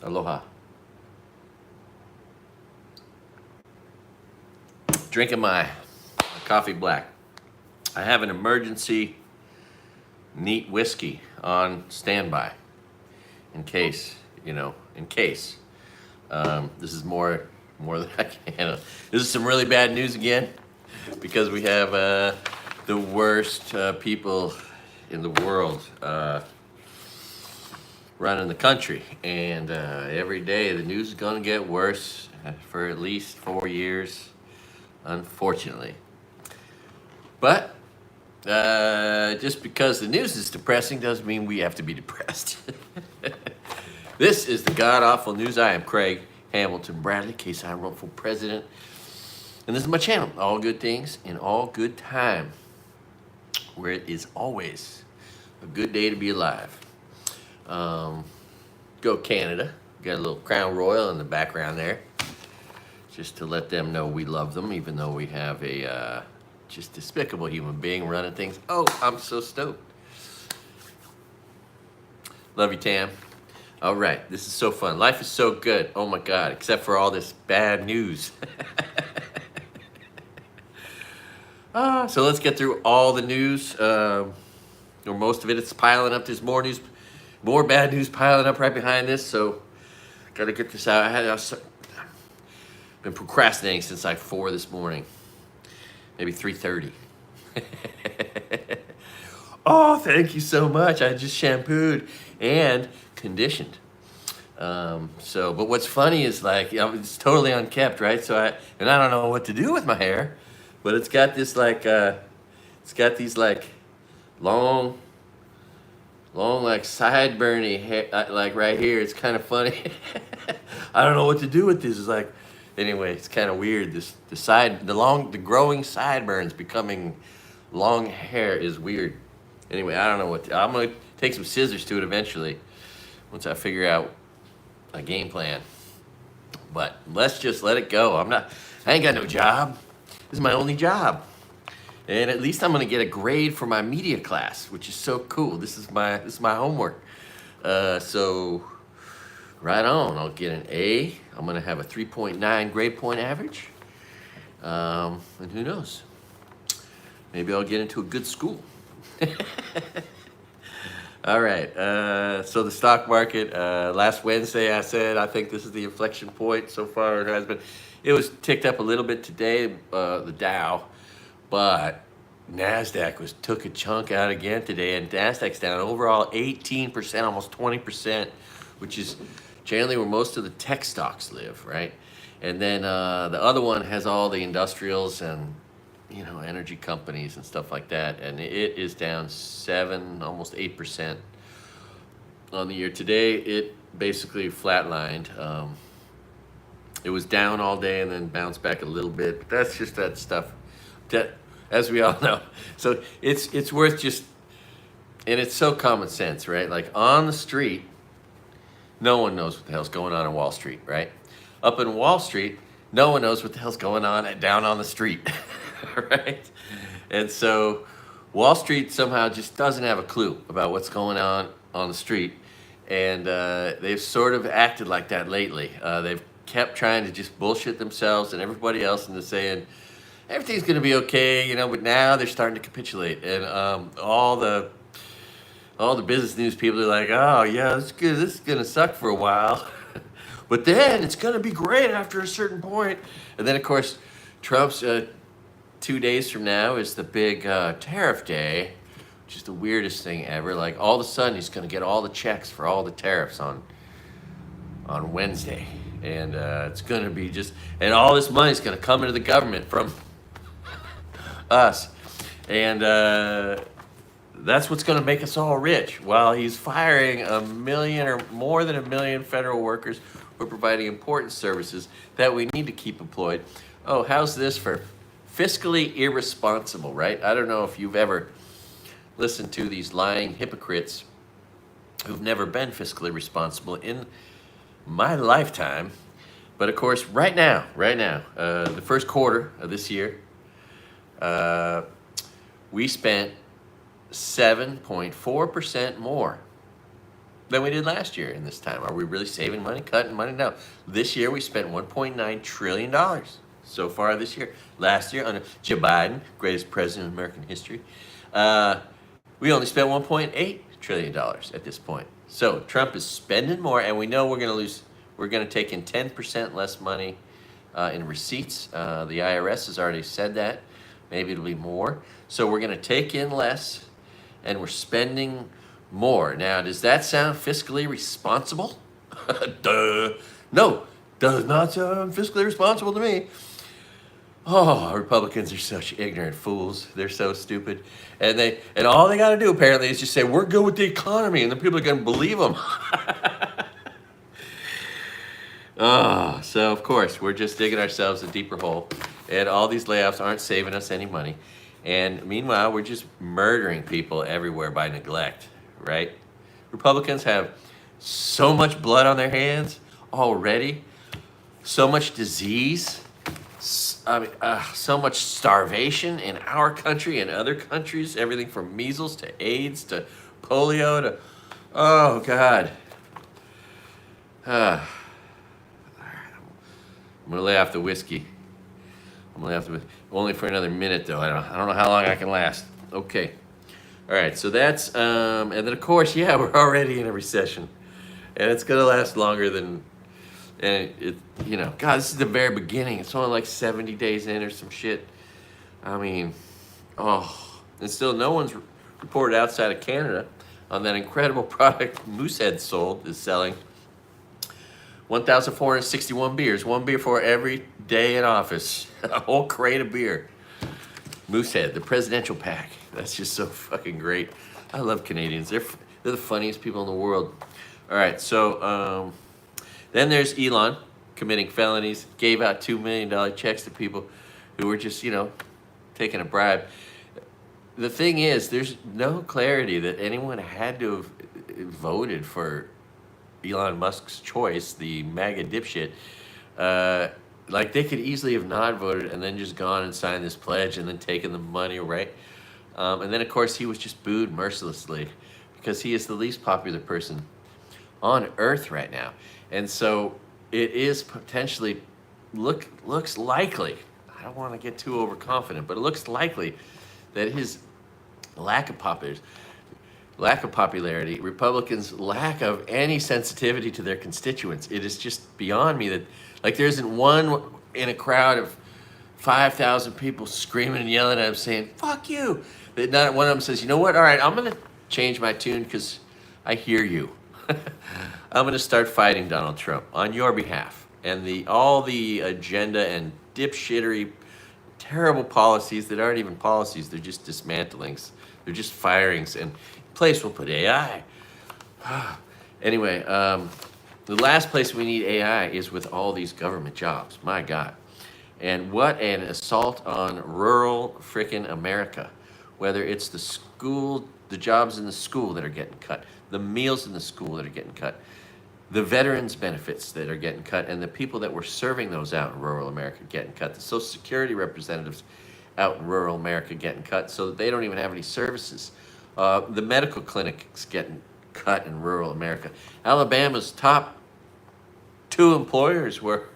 Aloha. Drinking my coffee black. I have an emergency neat whiskey on standby in case, in case. This is more than I can handle. This is some really bad news again because we have the worst people in the world running the country, and every day the news is going to get worse for at least 4 years, unfortunately. But just because the news is depressing doesn't mean we have to be depressed. This is the god-awful news. I am Craig Hamilton Bradley, in case I run for president. And this is my channel, All Good Things in All Good Time, where it is always a good day to be alive. Go Canada. Got a little Crown Royal in the background there, just to let them know we love them, even though we have a just despicable human being running things. Oh, I'm so stoked. Love you, Tam. All right, this is so fun. Life is so good. Oh my God, except for all this bad news. So let's get through all the news, or most of it. It's piling up. There's more news, more bad news piling up right behind this. So gotta get this out. I've been procrastinating since like 4 this morning, maybe 3:30. Oh, thank you so much. I just shampooed and conditioned. But what's funny is like, it's totally unkept, right? I don't know what to do with my hair, but it's got this like, it's got these like long like sideburny hair, like right here. It's kind of funny. I don't know what to do with this. It's like, anyway, it's kind of weird. The growing sideburns becoming long hair is weird. Anyway, I don't know I'm gonna take some scissors to it eventually, once I figure out a game plan. But let's just let it go. I ain't got no job. This is my only job. And at least I'm gonna get a grade for my media class, which is so cool. This is my homework. So right on, I'll get an A. I'm gonna have a 3.9 grade point average. And who knows? Maybe I'll get into a good school. All right, so the stock market, last Wednesday I said I think this is the inflection point. So far it has been. It was ticked up a little bit today, the Dow, but NASDAQ took a chunk out again today, and NASDAQ's down overall 18%, almost 20%, which is generally where most of the tech stocks live, right? And then the other one has all the industrials and energy companies and stuff like that, and it is down 7, almost 8% on the year. Today, it basically flatlined. It was down all day and then bounced back a little bit, but that's just that stuff, that, as we all know. So it's worth just, and it's so common sense, right? Like on the street, no one knows what the hell's going on in Wall Street, right? Up in Wall Street, no one knows what the hell's going on down on the street. Right? And so Wall Street somehow just doesn't have a clue about what's going on the street. And they've sort of acted like that lately. They've kept trying to just bullshit themselves and everybody else into saying everything's going to be okay, but now they're starting to capitulate. And all the business news people are like, oh yeah, this is going to suck for a while. But then it's going to be great after a certain point. And then, of course, Trump's 2 days from now is the big tariff day, which is the weirdest thing ever. Like all of a sudden, he's going to get all the checks for all the tariffs on Wednesday, and it's going to be and all this money is going to come into the government from us, and that's what's going to make us all rich. While he's firing 1 million or more than 1 million federal workers who are providing important services that we need to keep employed. Oh, how's this for fiscally irresponsible, right? I don't know if you've ever listened to these lying hypocrites who've never been fiscally responsible in my lifetime. But of course, right now, the first quarter of this year, we spent 7.4% more than we did last year in this time. Are we really saving money, cutting money? No. This year we spent $1.9 trillion so far this year. Last year, under Joe Biden, greatest president in American history, we only spent $1.8 trillion at this point. So Trump is spending more, and we know we're going to lose. We're going to take in 10% less money in receipts. The IRS has already said that. Maybe it'll be more. So we're going to take in less, and we're spending more. Now, does that sound fiscally responsible? Duh. No, does not sound fiscally responsible to me. Oh, Republicans are such ignorant fools. They're so stupid. And all they got to do apparently is just say, we're good with the economy, and the people are going to believe them. Oh, so of course, we're just digging ourselves a deeper hole. And all these layoffs aren't saving us any money. And meanwhile, we're just murdering people everywhere by neglect, right? Republicans have so much blood on their hands already, so much disease, so much starvation in our country and other countries, everything from measles to AIDS to polio to, oh God. I'm gonna lay off the whiskey. Only for another minute though. I don't know how long I can last. Okay. All right, so that's, and then of course, yeah, we're already in a recession. And it's gonna last longer than, and God, this is the very beginning. It's only like 70 days in or some shit. I mean, and still no one's reported outside of Canada on that incredible product Moosehead is selling. 1,461 beers, one beer for every day in office. A whole crate of beer. Moosehead, the presidential pack. That's just so fucking great. I love Canadians. They're the funniest people in the world. All right, so then there's Elon committing felonies, gave out $2 million checks to people who were just, taking a bribe. The thing is, there's no clarity that anyone had to have voted for Elon Musk's choice, the MAGA dipshit. Like, they could easily have not voted and then just gone and signed this pledge and then taken the money, right? And then, of course, he was just booed mercilessly because he is the least popular person on Earth right now. And so it is potentially, looks likely, I don't want to get too overconfident, but it looks likely that his lack of popularity, Republicans' lack of any sensitivity to their constituents. It is just beyond me that, like, there isn't one in a crowd of 5,000 people screaming and yelling at him saying, fuck you. That not one of them says, you know what, all right, I'm going to change my tune because I hear you. I'm going to start fighting Donald Trump on your behalf. And all the agenda and dipshittery, terrible policies that aren't even policies, they're just dismantlings. They're just firings. And place we'll put AI. Anyway, the last place we need AI is with all these government jobs. My God. And what an assault on rural frickin' America. Whether it's the school, the jobs in the school that are getting cut, the meals in the school that are getting cut, the veterans benefits that are getting cut, and the people that were serving those out in rural America getting cut, the Social Security representatives out in rural America getting cut so that they don't even have any services. The medical clinics getting cut in rural America. Alabama's top 2 employers were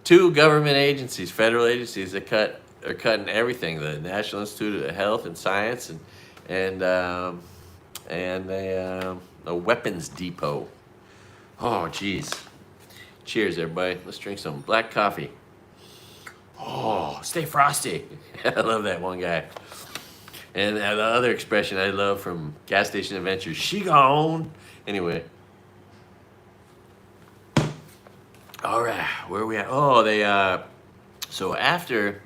2 government agencies, federal agencies that are cutting everything. The National Institute of Health and Science and a weapons depot. Oh, geez. Cheers, everybody. Let's drink some black coffee. Oh, stay frosty. I love that one guy. And the other expression I love from Gas Station Adventures, she gone. Anyway. All right, where are we at? Oh, so after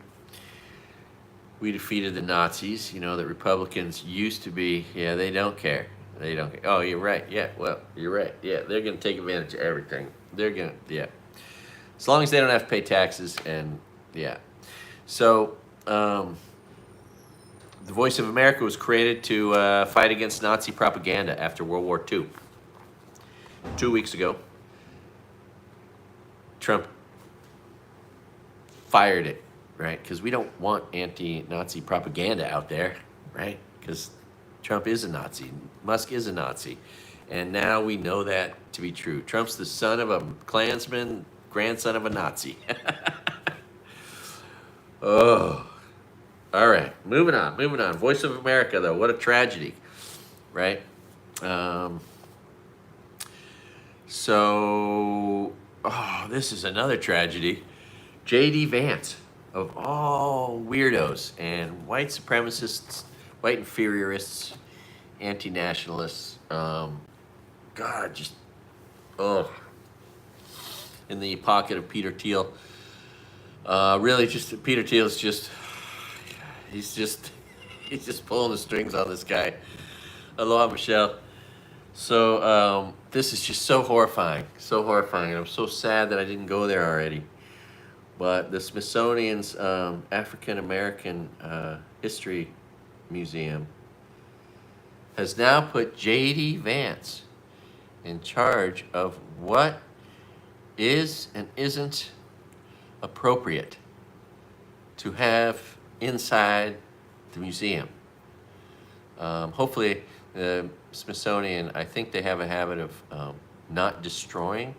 we defeated the Nazis, that Republicans used to be, they don't care. They don't care. Oh, you're right. Yeah, well, you're right. Yeah, they're going to take advantage of everything. They're going to, yeah. As long as they don't have to pay taxes and, yeah. So, the Voice of America was created to fight against Nazi propaganda after World War II. 2 weeks ago, Trump fired it, right? Because we don't want anti-Nazi propaganda out there, right? Because Trump is a Nazi. Musk is a Nazi. And now we know that to be true. Trump's the son of a Klansman, grandson of a Nazi. Oh, all right. Moving on. Moving on. Voice of America, though. What a tragedy, right? Um, this is another tragedy. J.D. Vance, of all weirdos and white supremacists, white inferiorists, anti-nationalists, God, just, oh, in the pocket of Peter Thiel. Really, just Peter Thiel's just, he's just pulling the strings on this guy. Aloha, Michelle. So this is just so horrifying, and I'm so sad that I didn't go there already. But the Smithsonian's African American History Museum has now put J.D. Vance in charge of what is and isn't appropriate to have inside the museum. Hopefully, the Smithsonian, I think they have a habit of not destroying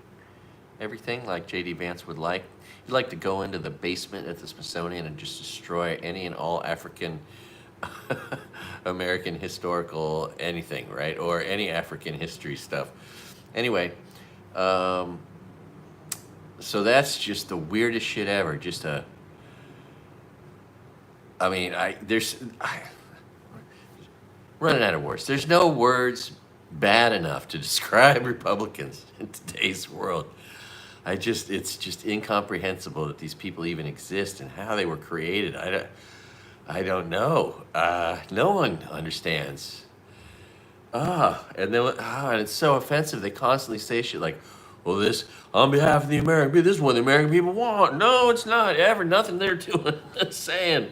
everything like J.D. Vance would like. He'd like to go into the basement at the Smithsonian and just destroy any and all African American historical anything, right? Or any African history stuff. Anyway, so that's just the weirdest shit ever. Just running out of words. There's no words bad enough to describe Republicans in today's world. It's just incomprehensible that these people even exist and how they were created. I don't know. No one understands. And it's so offensive. They constantly say shit like, well, this, on behalf of the American people, this is what the American people want. No, it's not. Ever. Nothing they're doing. Saying.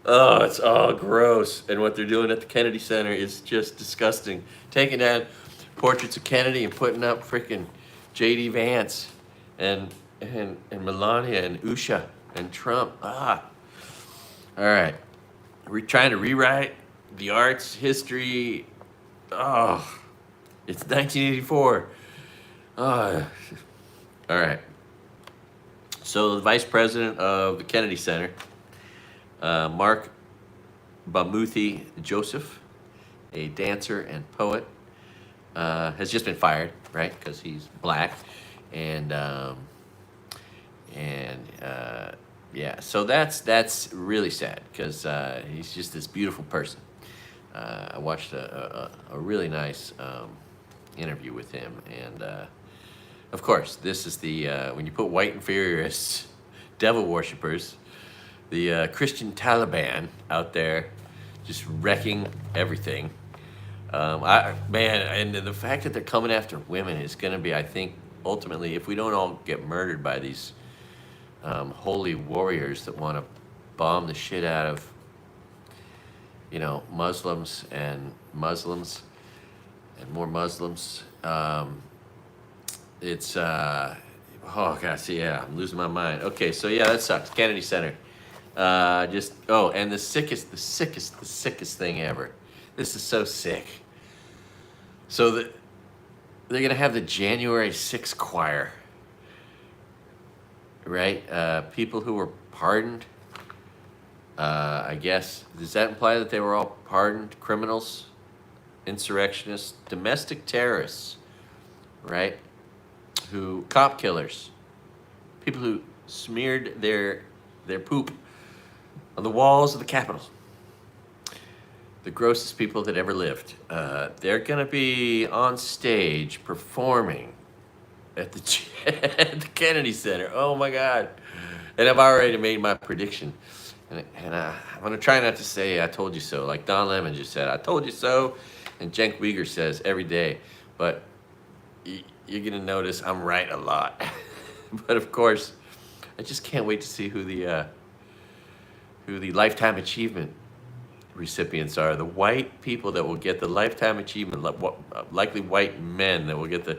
Oh, it's all gross. And what they're doing at the Kennedy Center is just disgusting. Taking down portraits of Kennedy and putting up freaking J.D. Vance and Melania and Usha and Trump. All right. We're trying to rewrite the arts history. Oh, it's 1984. All right. So the vice president of the Kennedy Center, Mark Bamuthi Joseph, a dancer and poet, has just been fired, right? Because he's black, yeah. So that's really sad because he's just this beautiful person. I watched a really nice interview with him, and of course, this is the when you put white inferiorists, devil worshippers, the Christian Taliban out there, just wrecking everything. And the fact that they're coming after women is going to be, I think, ultimately, if we don't all get murdered by these holy warriors that want to bomb the shit out of, Muslims and more Muslims. It's oh gosh, yeah, I'm losing my mind. Okay, so yeah, that sucks. Kennedy Center. And the sickest thing ever. This is so sick. So they're gonna have the January 6th choir, right? People who were pardoned. I guess, does that imply that they were all pardoned criminals, insurrectionists, domestic terrorists, right? Cop killers, people who smeared their poop on the walls of the Capitol. The grossest people that ever lived. They're gonna be on stage performing at the Kennedy Center. Oh my God! And I've already made my prediction. And I'm gonna try not to say "I told you so," like Don Lemon just said, "I told you so," and Cenk Uygur says every day. But you're gonna notice I'm right a lot. But of course, I just can't wait to see who the Lifetime Achievement recipients are. The white people that will get the Lifetime Achievement, likely white men that will get the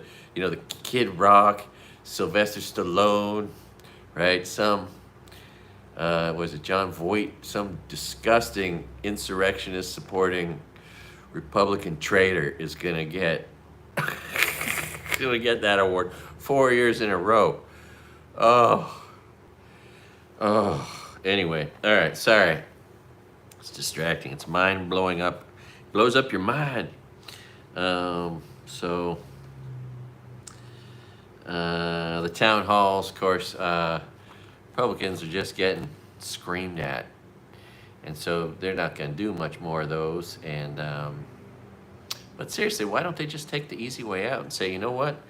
Kid Rock, Sylvester Stallone, right? Some. Was it John Voight? Some disgusting insurrectionist supporting Republican traitor is going to get Gonna get that award 4 years in a row. Oh, oh. Anyway, all right. Sorry, it's distracting. It's mind blowing up, blows up your mind. So the town halls, of course, Republicans are just getting screamed at, and so they're not going to do much more of those. And but seriously, why don't they just take the easy way out and say, you know what?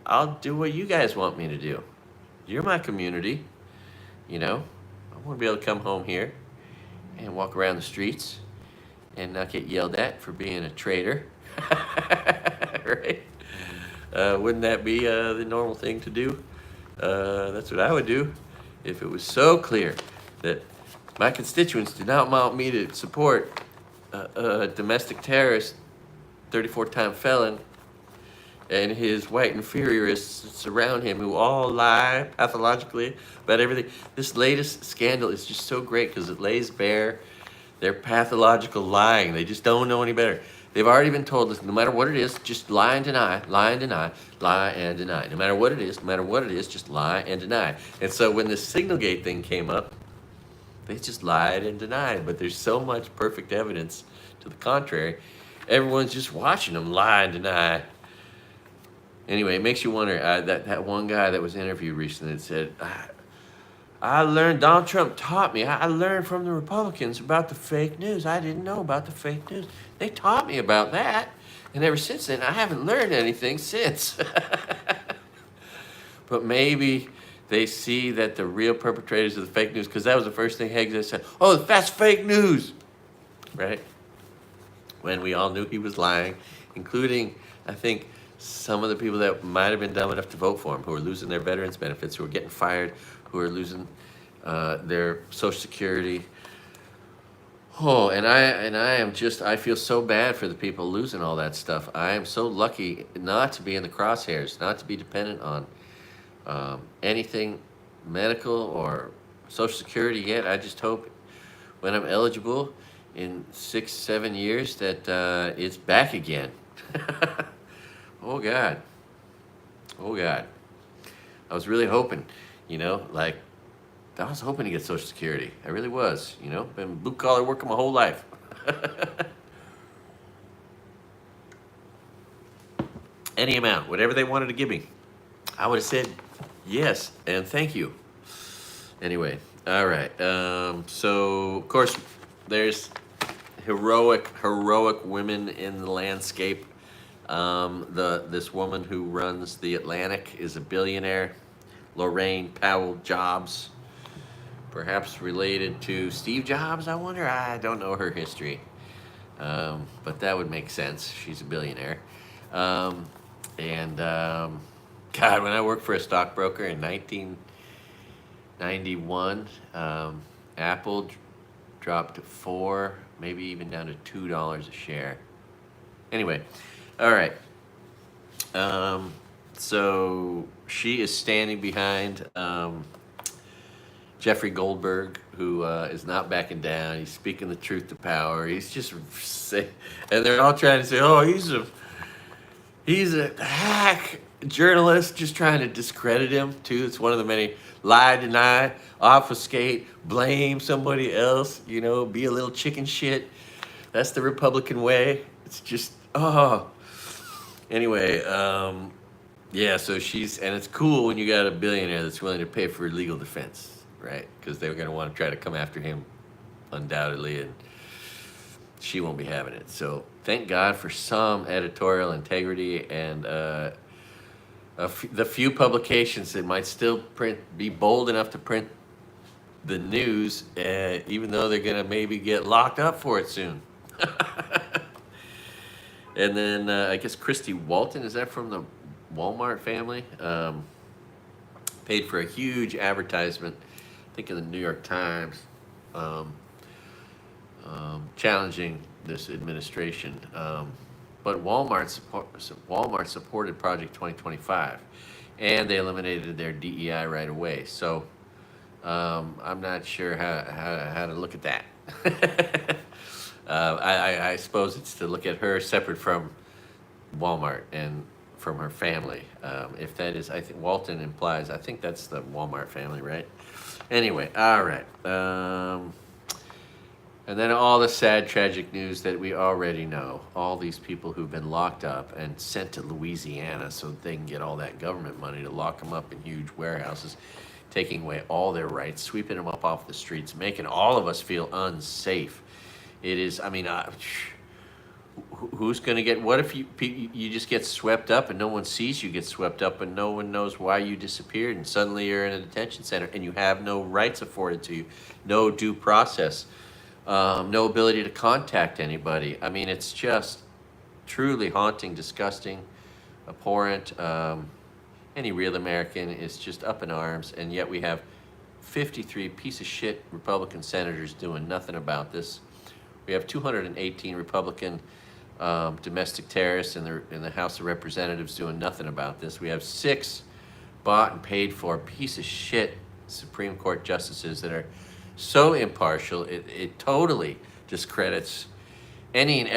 I'll do what you guys want me to do. You're my community, you know. I want to be able to come home here and walk around the streets and not get yelled at for being a traitor, right? Wouldn't that be the normal thing to do? That's what I would do if it was so clear that my constituents do not want me to support a domestic terrorist, 34-time felon, and his white inferiorists around him who all lie pathologically about everything. This latest scandal is just so great because it lays bare their pathological lying. They just don't know any better. They've already been told this, no matter what it is, just lie and deny, lie and deny, lie and deny. No matter what it is, no matter what it is, just lie and deny. And so when this Signalgate thing came up, they just lied and denied. But there's so much perfect evidence to the contrary. Everyone's just watching them lie and deny. Anyway, it makes you wonder, that one guy that was interviewed recently that said, I learned, Donald Trump taught me, I learned from the Republicans about the fake news. I didn't know about the fake news. They taught me about that. And ever since then, I haven't learned anything since. But maybe they see that the real perpetrators of the fake news, because that was the first thing Haig said, oh, that's fake news, right? When we all knew he was lying, including, I think, some of the people that might have been dumb enough to vote for him, who are losing their veterans benefits, who are getting fired, who are losing their Social Security. Oh, and I feel so bad for the people losing all that stuff. I am so lucky not to be in the crosshairs, not to be dependent on anything medical or Social Security yet. I just hope when I'm eligible in 6-7 years that it's back again. Oh God. Oh God. I was really hoping, I was hoping to get Social Security. I really was, Been blue collar working my whole life. Any amount, whatever they wanted to give me, I would have said yes and thank you. Anyway, all right. So of course, there's heroic women in the landscape. This woman who runs the Atlantic is a billionaire, Lorraine Powell Jobs, perhaps related to Steve Jobs, I wonder. I don't know her history, but that would make sense. She's a billionaire. God, when I worked for a stockbroker in 1991, Apple dropped to $4, maybe even down to $2 a share. Anyway. All right. So she is standing behind Jeffrey Goldberg, who is not backing down. He's speaking the truth to power. He's just saying, and they're all trying to say, "Oh, he's a hack journalist," just trying to discredit him too. It's one of the many lie, deny, obfuscate, blame somebody else. Be a little chicken shit. That's the Republican way. It's just Anyway, yeah, so and it's cool when you got a billionaire that's willing to pay for legal defense, right? Because they're going to want to try to come after him, undoubtedly, and she won't be having it. So thank God for some editorial integrity and the few publications that might still be bold enough to print the news, even though they're going to maybe get locked up for it soon. And then I guess Christy Walton, is that from the Walmart family? Paid for a huge advertisement, I think in the New York Times, challenging this administration. But Walmart supported Project 2025, and they eliminated their DEI right away. So I'm not sure how to look at that. I suppose it's to look at her separate from Walmart and from her family. If that is, I think Walton implies, I think that's the Walmart family, right? Anyway, all right. And then all the sad, tragic news that we already know. All these people who've been locked up and sent to Louisiana so that they can get all that government money to lock them up in huge warehouses, taking away all their rights, sweeping them up off the streets, making all of us feel unsafe. It is, I mean, who's going to get, what if you just get swept up and no one sees you get swept up and no one knows why you disappeared and suddenly you're in a detention center and you have no rights afforded to you, no due process, no ability to contact anybody. I mean, it's just truly haunting, disgusting, abhorrent. Any real American is just up in arms, and yet we have 53 piece of shit Republican senators doing nothing about this. We have 218 Republican domestic terrorists in the House of Representatives doing nothing about this. We have 6 bought and paid for piece of shit Supreme Court justices that are so impartial, it totally discredits any and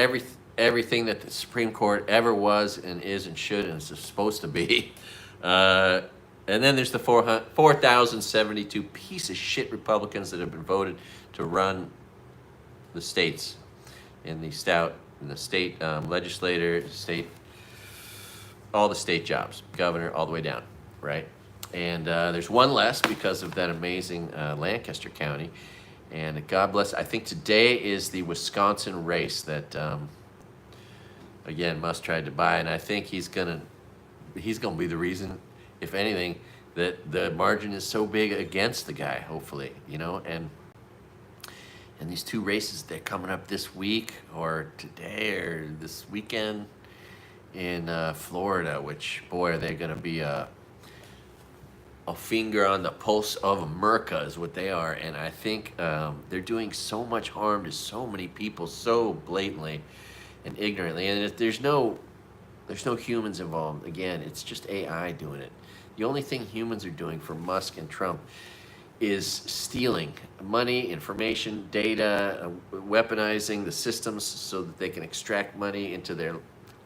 everything that the Supreme Court ever was and is and should and is supposed to be. And then there's the 4,072 piece of shit Republicans that have been voted to run the states in the state legislature, all the state jobs, governor, all the way down, right? And there's one less because of that amazing Lancaster County. And God bless, I think today is the Wisconsin race that, again, Musk tried to buy. And I think he's gonna be the reason, if anything, that the margin is so big against the guy, hopefully, you know. And these 2 races, they're coming up this week or today or this weekend in Florida, which, boy, are they going to be a finger on the pulse of America is what they are. And I think they're doing so much harm to so many people so blatantly and ignorantly. And if there's no humans involved. Again, it's just AI doing it. The only thing humans are doing for Musk and Trump is stealing money, information, data, weaponizing the systems so that they can extract money into their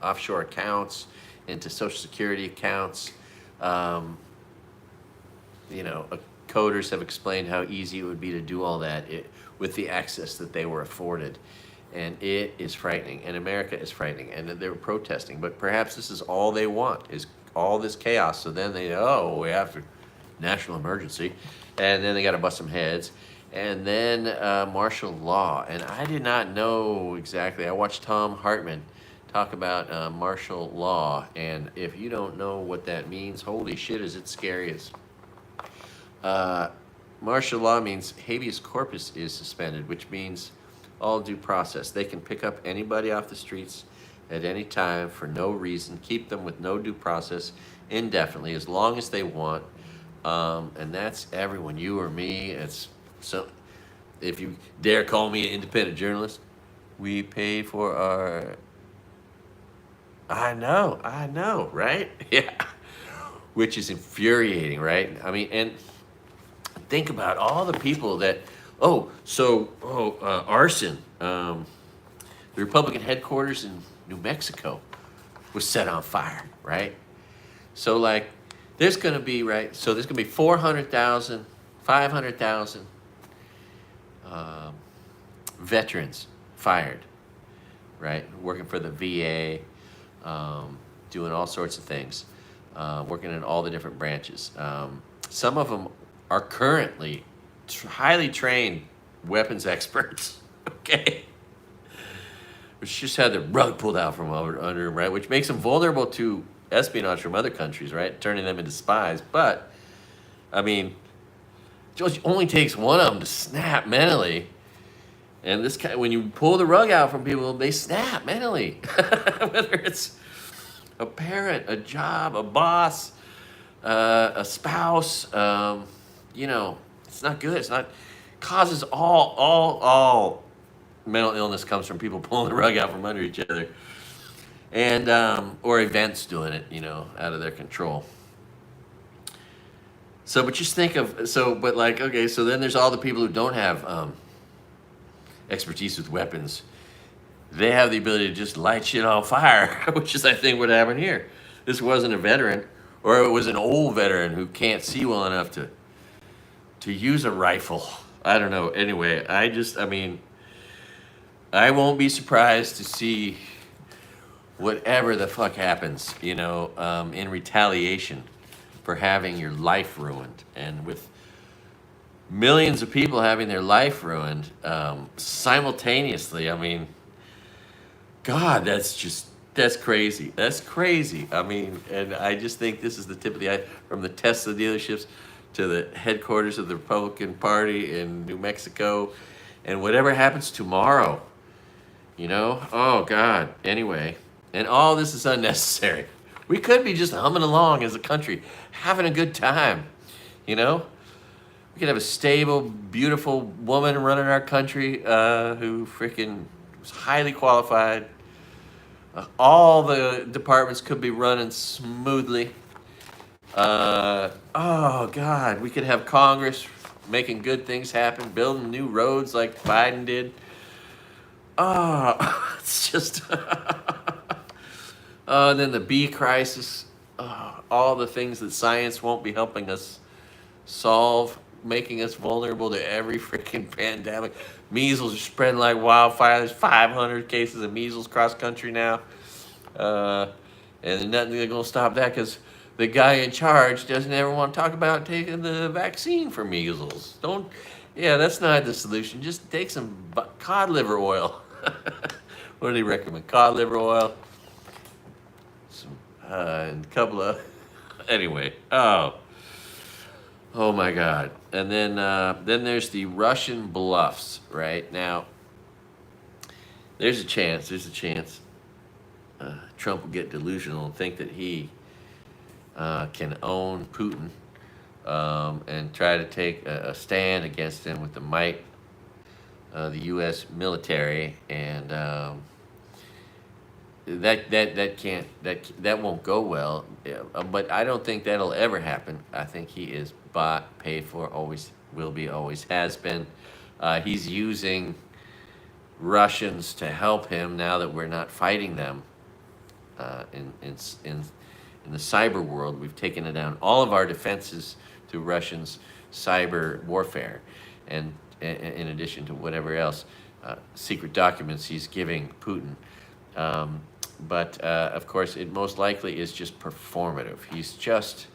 offshore accounts, into Social Security accounts. Coders have explained how easy it would be to do all that with the access that they were afforded. And it is frightening, and America is frightening, and they were protesting. But perhaps this is all they want, is all this chaos. So then we have a national emergency, and then they got to bust some heads. And then martial law. And I did not know exactly. I watched Tom Hartman talk about martial law, and if you don't know what that means, holy shit, is it scary as... martial law means habeas corpus is suspended, which means all due process. They can pick up anybody off the streets at any time for no reason, keep them with no due process indefinitely, as long as they want. And that's everyone, you or me. It's so. If you dare call me an independent journalist, we pay for our... I know, right? Yeah. Which is infuriating, right? I mean, and think about all the people that... arson. The Republican headquarters in New Mexico was set on fire, right? So, like, there's going to be, right? So there's going to be 400,000, 500,000 veterans fired, right? Working for the VA, doing all sorts of things, working in all the different branches. Some of them are currently highly trained weapons experts, okay? Which just had the rug pulled out from under them, right? Which makes them vulnerable to espionage from other countries, right? Turning them into spies. But, I mean, it only takes one of them to snap mentally. And this kind, when you pull the rug out from people, they snap mentally. Whether it's a parent, a job, a boss, a spouse, it's not good. It's not... Causes all mental illness comes from people pulling the rug out from under each other, and or events doing it, out of their control. So, but just think of so then there's all the people who don't have expertise with weapons. they have the ability to just light shit on fire, which is, I think, what happened here. This wasn't a veteran, or it was an old veteran who can't see well enough to use a rifle. I don't know. Anyway, I mean, I won't be surprised to see whatever the fuck happens, in retaliation for having your life ruined. And with millions of people having their life ruined simultaneously, I mean, God, that's crazy. That's crazy. I mean, and I just think this is the tip of the iceberg, from the Tesla dealerships to the headquarters of the Republican Party in New Mexico, and whatever happens tomorrow, Oh, God. Anyway, and all this is unnecessary. We could be just humming along as a country, having a good time, We could have a stable, beautiful woman running our country who freaking was highly qualified. All the departments could be running smoothly. Oh, God, we could have Congress making good things happen, building new roads like Biden did. Oh, it's just... and then the bee crisis. All the things that science won't be helping us solve, making us vulnerable to every freaking pandemic. Measles are spreading like wildfire. There's 500 cases of measles cross country now. And nothing's going to stop that because the guy in charge doesn't ever want to talk about taking the vaccine for measles. That's not the solution. Just take some cod liver oil. What do they recommend? Cod liver oil. And a couple of... Anyway. Oh my God. And then there's the Russian bluffs, right? Now, there's a chance Trump will get delusional and think that he can own Putin and try to take a stand against him with the might of the U.S. military, and that won't go well. But I don't think that'll ever happen. I think he is bought, paid for, always will be, always has been. He's using Russians to help him now that we're not fighting them in the cyber world. We've taken down all of our defenses through Russians' cyber warfare, and in addition to whatever else secret documents he's giving Putin. But of course, it most likely is just performative. He's just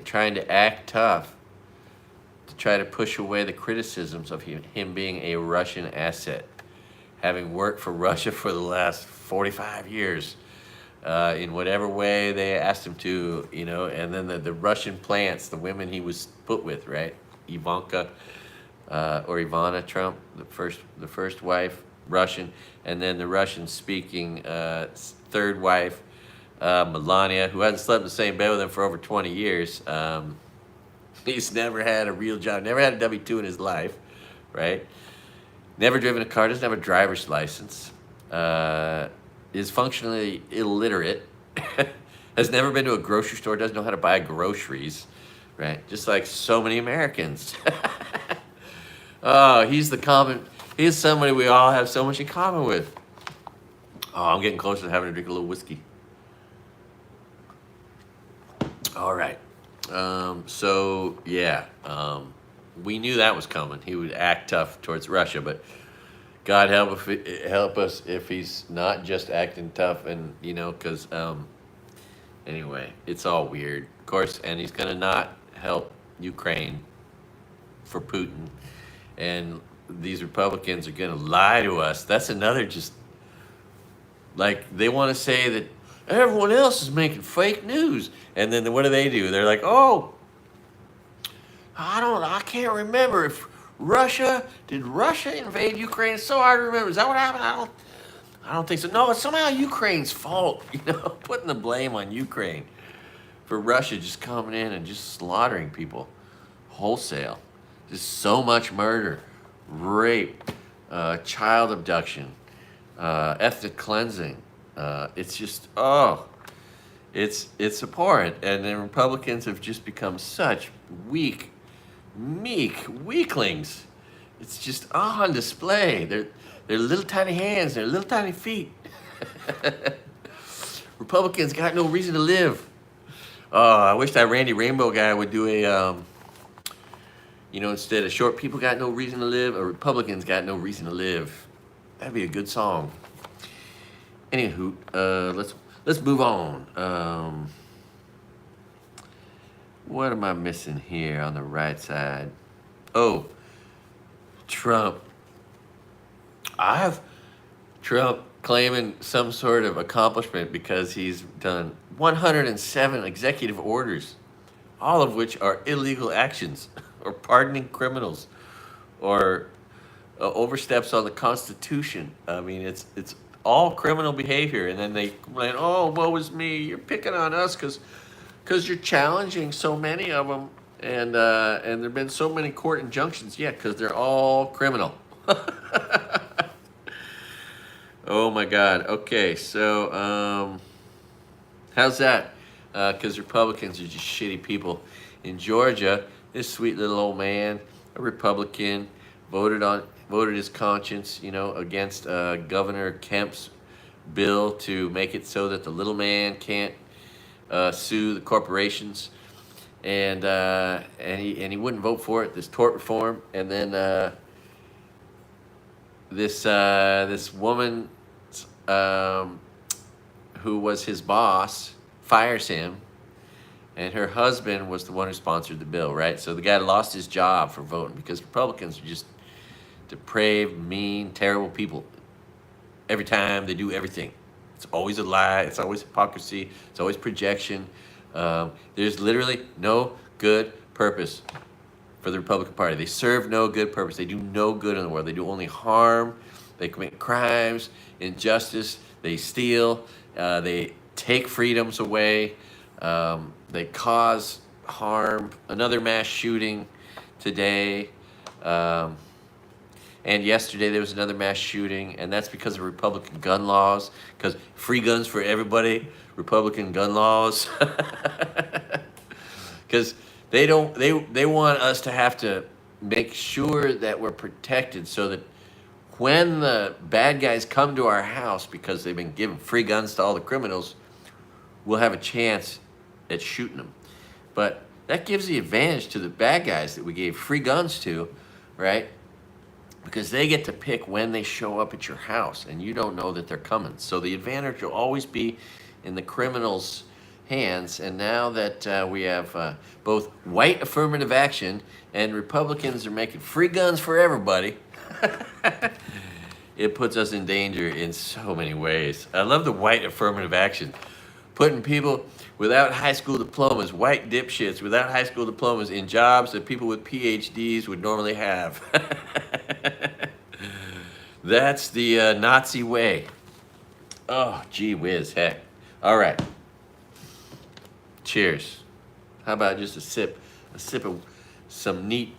trying to act tough to try to push away the criticisms of him being a Russian asset, having worked for Russia for the last 45 years in whatever way they asked him to, and then the Russian plants, the women he was put with, right? Ivanka or Ivana Trump, the first wife, Russian, and then the Russian-speaking third wife, Melania, who hasn't slept in the same bed with him for over 20 years. He's never had a real job, never had a W-2 in his life, right? Never driven a car, doesn't have a driver's license, is functionally illiterate, has never been to a grocery store, doesn't know how to buy groceries, right? Just like so many Americans. Oh, he's somebody we all have so much in common with. Oh, I'm getting closer to having to drink a little whiskey. All right. We knew that was coming. He would act tough towards Russia, but God help us if he's not just acting tough, and because anyway, it's all weird, of course, and he's gonna not help Ukraine for Putin, and these Republicans are gonna lie to us. That's another, just like, they want to say that everyone else is making fake news, and then what do? They're like, oh, I can't remember if did Russia invade Ukraine? It's so hard to remember. Is that what happened? I don't think so. No, it's somehow Ukraine's fault, putting the blame on Ukraine for Russia just coming in and just slaughtering people wholesale. Just so much murder, rape, child abduction, ethnic cleansing. It's just, it's abhorrent. And the Republicans have just become such meek weaklings It's just on display. Their little tiny hands, their little tiny feet. Republicans got no reason to live. I wish that Randy Rainbow guy would do a, instead of short people got no reason to live, or Republicans got no reason to live. That'd be a good song. Anywho, let's move on. What am I missing here on the right side? Oh, Trump. I have Trump claiming some sort of accomplishment because he's done 107 executive orders, all of which are illegal actions, or pardoning criminals, or oversteps on the Constitution. I mean, it's all criminal behavior, and then they complain, "Oh, woe is me! You're picking on us because you're challenging so many of them, and there've been so many court injunctions." Yeah, because they're all criminal. Oh my God. Okay, so how's that? Because Republicans are just shitty people. In Georgia, this sweet little old man, a Republican, voted his conscience, against Governor Kemp's bill to make it so that the little man can't sue the corporations, and he wouldn't vote for it. This tort reform, and then this woman who was his boss fires him, and her husband was the one who sponsored the bill, right? So the guy lost his job for voting because Republicans are just depraved, mean, terrible people. Every time they do everything, it's always a lie. It's always hypocrisy. It's always projection. There's literally no good purpose for the Republican Party. They serve no good purpose. They do no good in the world. They do only harm. They commit crimes, injustice. They steal. They take freedoms away. They cause harm. Another mass shooting today. And yesterday there was another mass shooting, and that's because of Republican gun laws, because free guns for everybody, Republican gun laws. Because they want us to have to make sure that we're protected so that when the bad guys come to our house because they've been giving free guns to all the criminals, we'll have a chance at shooting them. But that gives the advantage to the bad guys that we gave free guns to, right? Because they get to pick when they show up at your house, and you don't know that they're coming. So the advantage will always be in the criminals' hands. And now that we have both white affirmative action and Republicans are making free guns for everybody, it puts us in danger in so many ways. I love the white affirmative action. Putting people without high school diplomas, white dipshits without high school diplomas, in jobs that people with PhDs would normally have. That's the Nazi way. Oh, gee whiz, heck. All right. Cheers. How about just a sip of some neat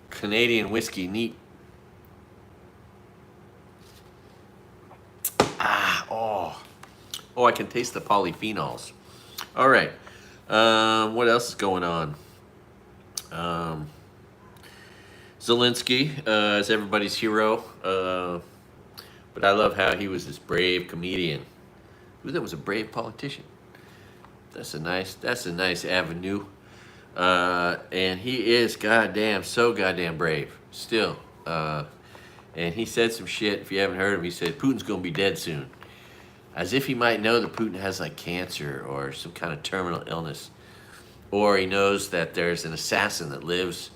Canadian whiskey, neat. Oh, I can taste the polyphenols. All right. What else is going on? Zelensky is everybody's hero, but I love how he was this brave comedian. Who that was a brave politician. That's a nice avenue, and he is so goddamn brave still. And he said some shit. If you haven't heard him, he said Putin's gonna be dead soon, as if he might know that Putin has like cancer or some kind of terminal illness, or he knows that there's an assassin that lives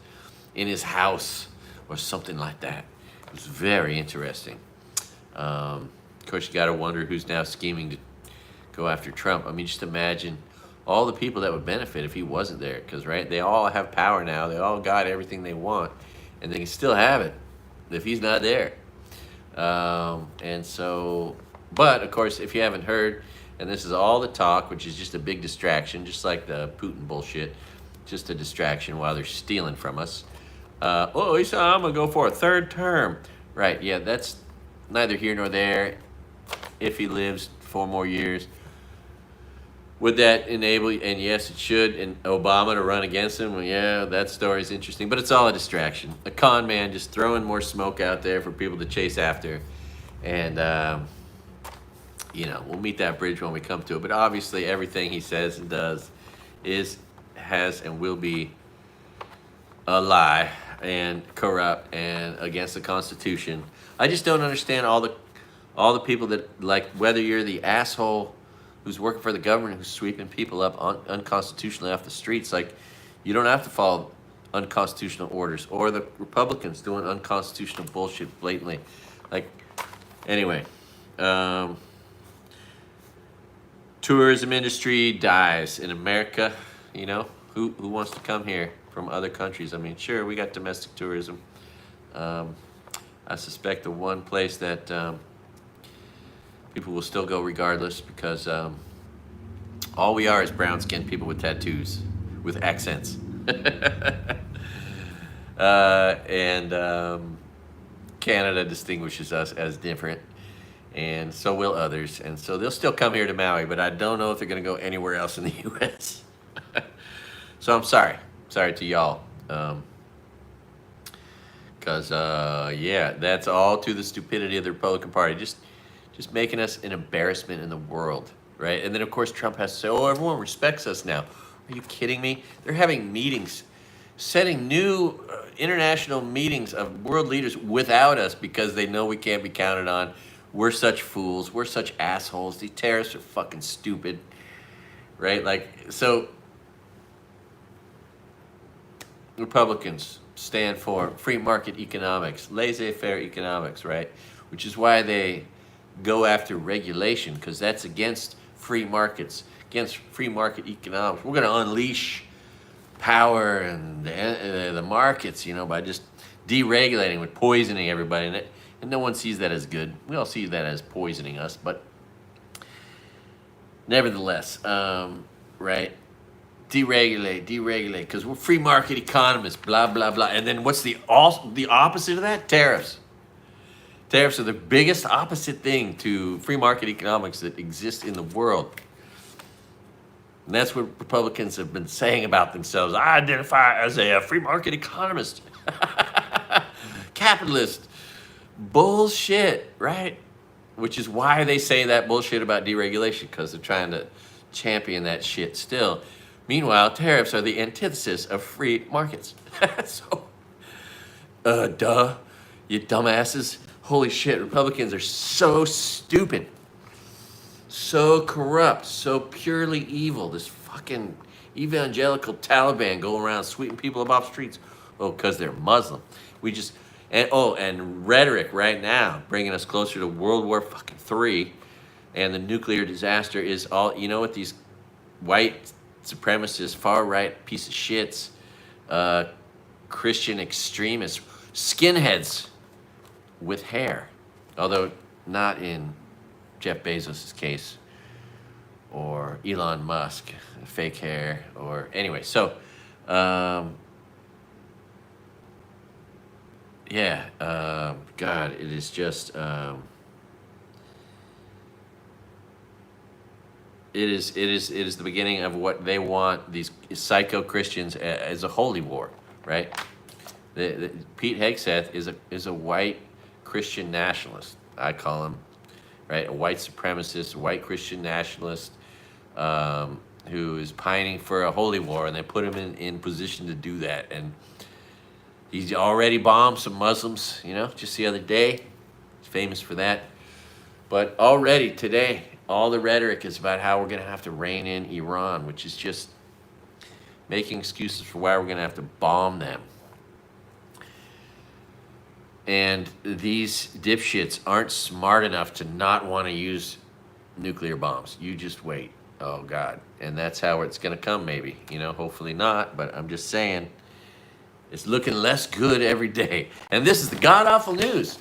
in his house or something like that. It was very interesting. Of course, you got to wonder who's now scheming to go after Trump. I mean, just imagine all the people that would benefit if he wasn't there, because, right, they all have power now. They all got everything they want, and they can still have it if he's not there. And so, but, of course, if you haven't heard, and this is all the talk, which is just a big distraction, just like the Putin bullshit, just a distraction while they're stealing from us. He said, I'm going to go for a third term. Right, yeah, that's neither here nor there. If he lives 4 more years, Would that enable, and yes, it should, and Obama to run against him? Well, yeah, that story's interesting, but it's all a distraction. A con man just throwing more smoke out there for people to chase after. And, we'll meet that bridge when we come to it. But obviously, everything he says and does has, and will be a lie and corrupt and against the Constitution. I just don't understand all the people that, like, whether you're the asshole who's working for the government who's sweeping people up unconstitutionally off the streets, like, you don't have to follow unconstitutional orders, or the Republicans doing unconstitutional bullshit blatantly. Like, anyway, tourism industry dies in America. Who wants to come here from other countries? I mean, sure, we got domestic tourism. I suspect the one place that people will still go regardless, because all we are is brown-skinned people with tattoos, with accents. And Canada distinguishes us as different, and so will others. And so they'll still come here to Maui, but I don't know if they're going to go anywhere else in the U.S. So I'm sorry to y'all. Because, that's all to the stupidity of the Republican Party. Just making us an embarrassment in the world, right? And then, of course, Trump has to say, oh, everyone respects us now. Are you kidding me? They're having meetings, setting new international meetings of world leaders without us, because they know we can't be counted on. We're such fools. We're such assholes. These terrorists are fucking stupid, right? Like, so Republicans stand for free market economics, laissez-faire economics, right? Which is why they go after regulation, because that's against free markets, against free market economics. We're going to unleash power and the markets, by just deregulating, with poisoning everybody. And no one sees that as good. We all see that as poisoning us, but nevertheless, right? Deregulate, because we're free market economists, blah, blah, blah. And then what's the opposite of that? Tariffs. Tariffs are the biggest opposite thing to free market economics that exists in the world. And that's what Republicans have been saying about themselves. I identify as a free market economist. Capitalist. Bullshit, right? Which is why they say that bullshit about deregulation, because they're trying to champion that shit still. Meanwhile, tariffs are the antithesis of free markets. So, duh, you dumbasses. Holy shit, Republicans are so stupid, so corrupt, so purely evil. This fucking evangelical Taliban going around sweeping people up off streets. Oh, because they're Muslim. And rhetoric right now, bringing us closer to World War fucking III, and the nuclear disaster is all, what these white supremacists, far-right piece of shits, Christian extremists, skinheads with hair, although not in Jeff Bezos' case, or Elon Musk, fake hair, or anyway. So, God, it is just, it is the beginning of what they want, these psycho Christians, as a holy war, right? Pete Hegseth is a white Christian nationalist, I call him, right? A white supremacist, white Christian nationalist, who is pining for a holy war, and they put him in position to do that. And he's already bombed some Muslims, just the other day. He's famous for that. But already today, all the rhetoric is about how we're going to have to rein in Iran, which is just making excuses for why we're going to have to bomb them. And these dipshits aren't smart enough to not want to use nuclear bombs. You just wait. Oh, God. And that's how it's going to come, maybe. Hopefully not, but I'm just saying it's looking less good every day. And this is the god-awful news.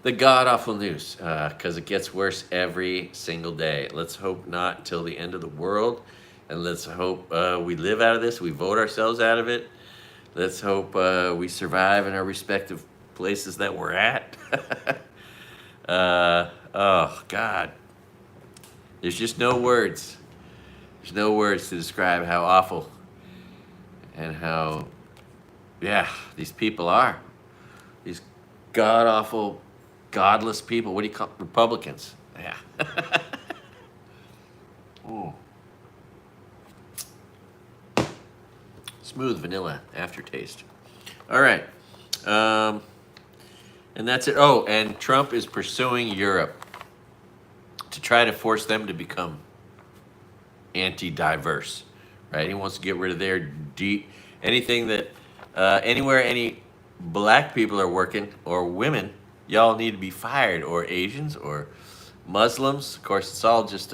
The god-awful news, because it gets worse every single day. Let's hope not till the end of the world, and let's hope we live out of this, we vote ourselves out of it. Let's hope we survive in our respective places that we're at. Oh, God. There's just no words. There's no words to describe how awful and how, yeah, these people are. These god awful, godless people. What do you call Republicans? Yeah. Ooh. Smooth vanilla aftertaste. All right. And that's it. Oh, and Trump is pursuing Europe to try to force them to become anti-diverse, right? He wants to get rid of their anything that anywhere any black people are working or women, y'all need to be fired, or Asians or Muslims. Of course, it's all just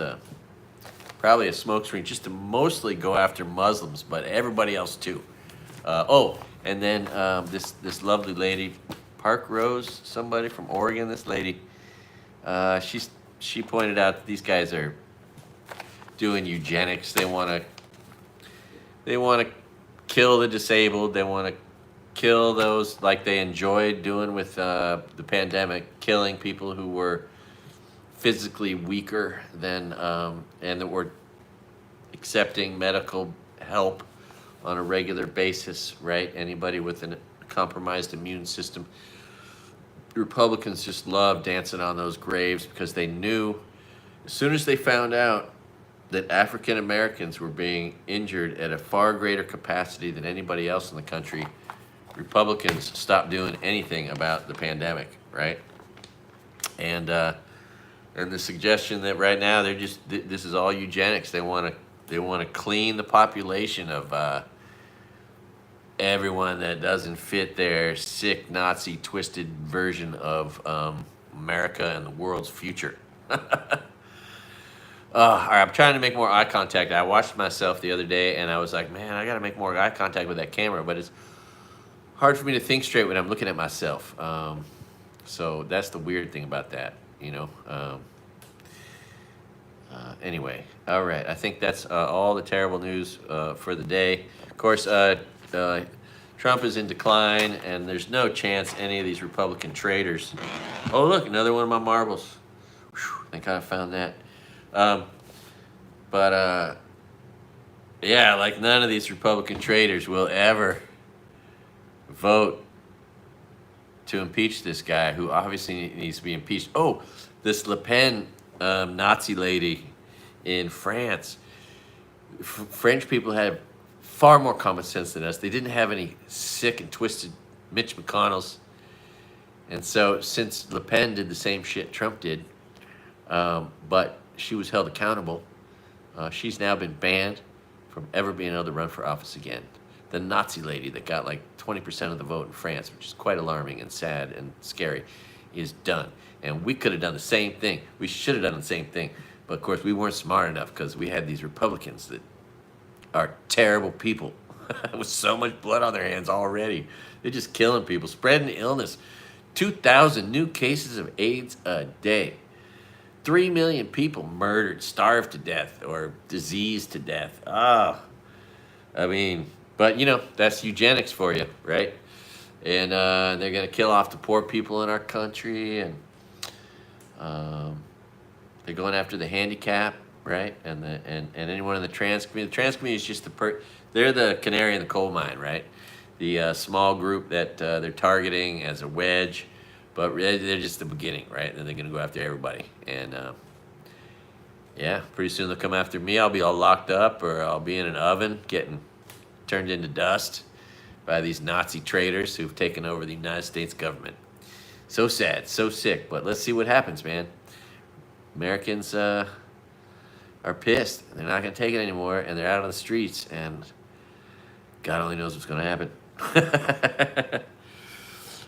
probably a smokescreen just to mostly go after Muslims, but everybody else too. And then this lovely lady, Park Rose, somebody from Oregon. This lady, she pointed out that these guys are doing eugenics. They want to kill the disabled. They want to kill those like they enjoyed doing with the pandemic, killing people who were physically weaker than and that were accepting medical help on a regular basis, right? Anybody with a compromised immune system. Republicans just love dancing on those graves because they knew as soon as they found out that African Americans were being injured at a far greater capacity than anybody else in the country, Republicans stopped doing anything about the pandemic, right? And the suggestion that right now they're just this is all eugenics. They want to clean the population of everyone that doesn't fit their sick Nazi twisted version of America and the world's future. All right, I'm trying to make more eye contact. I watched myself the other day and I was like, man, I got to make more eye contact with that camera, but it's hard for me to think straight when I'm looking at myself. So that's the weird thing about that, you know. Anyway, all right. I think that's all the terrible news for the day. Of course, Trump is in decline, and there's no chance any of these Republican traitors. Oh, look, another one of my marbles. Whew, thank God I found that. Yeah, like none of these Republican traitors will ever vote to impeach this guy who obviously needs to be impeached. Oh, this Le Pen Nazi lady in France. French people had far more common sense than us. They didn't have any sick and twisted Mitch McConnells. And so since Le Pen did the same shit Trump did, but she was held accountable, she's now been banned from ever being able to run for office again. The Nazi lady that got like 20% of the vote in France, which is quite alarming and sad and scary, is done. And we could have done the same thing. We should have done the same thing. But of course, we weren't smart enough because we had these Republicans that are terrible people with so much blood on their hands already. They're just killing people, spreading illness. 2,000 new cases of AIDS a day. 3 million people murdered, starved to death, or diseased to death. I mean, but you know, that's eugenics for you, right? And they're going to kill off the poor people in our country, and they're going after the handicap, right? And anyone in the trans community. The trans community is just they're the canary in the coal mine, right? The small group that they're targeting as a wedge, but they're just the beginning, right? And they're going to go after everybody. And yeah, pretty soon they'll come after me. I'll be all locked up, or I'll be in an oven getting turned into dust by these Nazi traitors who've taken over the United States government. So sad, so sick, but let's see what happens, man. Americans are pissed. They're not going to take it anymore, and they're out on the streets, and God only knows what's going to happen. I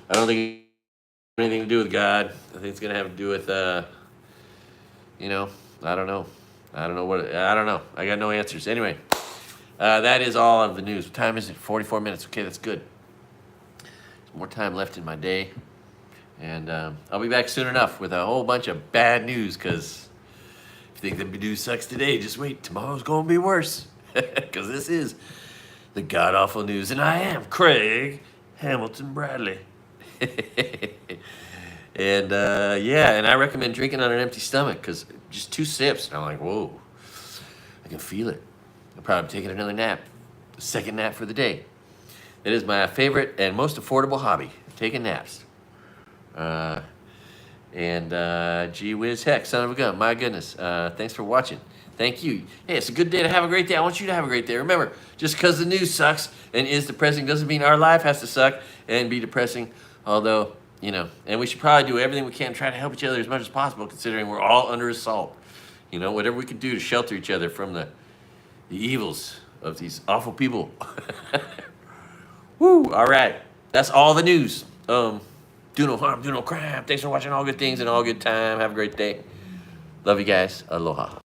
don't think it's anything to do with God. I think it's going to have to do with, you know, I don't know. I don't know. I got no answers. Anyway, that is all of the news. What time is it? 44 minutes. Okay, that's good. There's more time left in my day. And I'll be back soon enough with a whole bunch of bad news, because if you think the news sucks today, just wait. Tomorrow's going to be worse, because this is the god-awful news. And I am Craig Hamilton Bradley. And yeah, and I recommend drinking on an empty stomach, because just 2 sips. And I'm like, whoa, I can feel it. I'm probably taking another nap, the second nap for the day. It is my favorite and most affordable hobby, taking naps. Gee whiz heck, son of a gun, my goodness. Thanks for watching. Thank you. Hey, it's a good day to have a great day. I want you to have a great day. Remember, just because the news sucks and is depressing doesn't mean our life has to suck and be depressing. Although, you know, and we should probably do everything we can to try to help each other as much as possible, considering we're all under assault. You know, whatever we can do to shelter each other from the evils of these awful people. Woo! All right. That's all the news. Do no harm, do no crime. Thanks for watching All Good Things and All Good Time. Have a great day. Love you guys. Aloha.